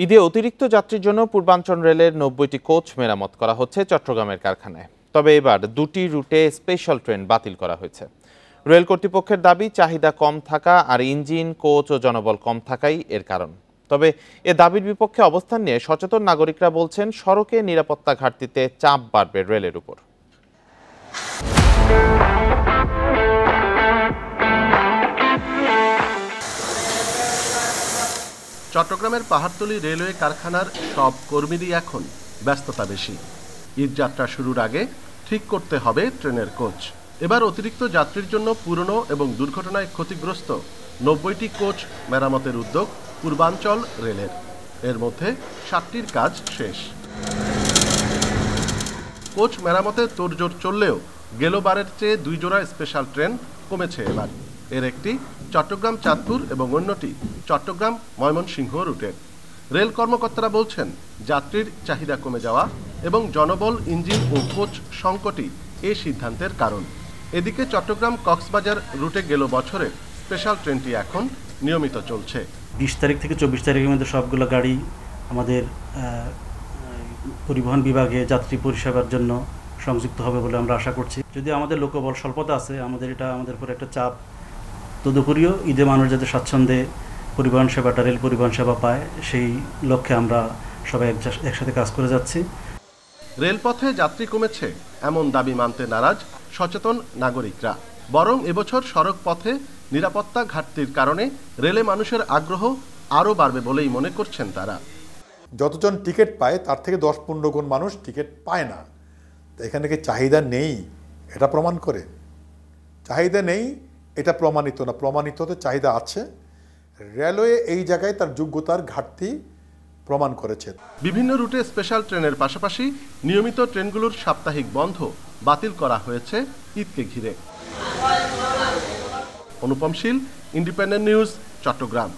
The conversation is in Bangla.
ঈদে অতিরিক্ত যাত্রীর জন্য পূর্বাঞ্চল রেলের ৯০টি কোচ মেরামত করা হচ্ছে চট্টগ্রামের কারখানায়। তবে এবার দুটি রুটে স্পেশাল ট্রেন বাতিল করা হয়েছে। রেল কর্তৃপক্ষের দাবি চাহিদা কম থাকা আর ইঞ্জিন, কোচ ও জনবল কম থাকাই এর কারণ। তবে এ দাবির বিপক্ষে অবস্থান নিয়ে সচেতন নাগরিকরা বলছেন, সড়কে নিরাপত্তা ঘাটতিতে চাপ বাড়বে রেলের উপর। চট্টগ্রামের পাহাড়তলী রেলওয়ে কারখানার সব কর্মীরই এখন ব্যস্ততা বেশি। ঈদ যাত্রা শুরুর আগে ঠিক করতে হবে ট্রেনের কোচ। এবার অতিরিক্ত যাত্রীর জন্য পুরনো এবং দুর্ঘটনায় ক্ষতিগ্রস্ত ৯০টি কোচ মেরামতের উদ্যোগ পূর্বাঞ্চল রেলের। এর মধ্যে ৭টির কাজ শেষ। কোচ মেরামতে তোড়জোড় চললেও গেলবারের চেয়ে ২ জোড়া স্পেশাল ট্রেন কমেছে এবার। এর একটি চট্টগ্রাম চাঁদপুর এবং অন্যটি চট্টগ্রাম ময়মনসিংহ রুটের। রেল কর্মকর্তারা বলছেন, যাত্রীর চাহিদা কমে যাওয়া এবং জনবল, ইঞ্জিন ও কোচ সংকটই এই সিদ্ধান্তের কারণ। এদিকে চট্টগ্রাম কক্সবাজার রুটে গেল বছরের স্পেশাল ট্রেনটি এখন নিয়মিত চলছে। ২০ তারিখ থেকে ২৪ তারিখের মধ্যে সবগুলো গাড়ি আমাদের পরিবহন বিভাগে যাত্রী পরিষেবার জন্য সংযুক্ত হবে বলে আমরা আশা করছি। যদি আমাদের লোকবল স্বল্পতা আছে, আমাদের উপর একটা চাপ। তদুপরিও ঈদে মানুষ যাতে স্বাচ্ছন্দ্যে পরিবহন সেবাটা, রেল পরিবহন সেবা পায়, সেই লক্ষ্যে আমরা সবাই একসাথে কাজ করে যাচ্ছি। রেলপথে যাত্রী কমেছে এমন দাবি মানতে নারাজ সচেতন নাগরিকরা। বরং এবছর সড়ক পথে নিরাপত্তা ঘাটতির কারণে রেলে মানুষের আগ্রহ আরও বাড়বে বলেই মনে করছেন তারা। যতজন টিকিট পায় তার থেকে ১০-১৫ গুণ মানুষ টিকিট পায় না। এখানে কি চাহিদা নেই এটা প্রমাণ করে? চাহিদা নেই এটা প্রমাণিত না, প্রমাণিত তো চাহিদা আছে। রেলওয়ে এই জায়গায় তার যোগ্যতার ঘাটতি প্রমাণ করেছে। বিভিন্ন রুটে স্পেশাল ট্রেনের পাশাপাশি নিয়মিত ট্রেনগুলোর সাপ্তাহিক বন্ধ বাতিল করা হয়েছে ঈদকে ঘিরে। অনুপম শীল, ইন্ডিপেন্ডেন্ট নিউজ, চট্টগ্রাম।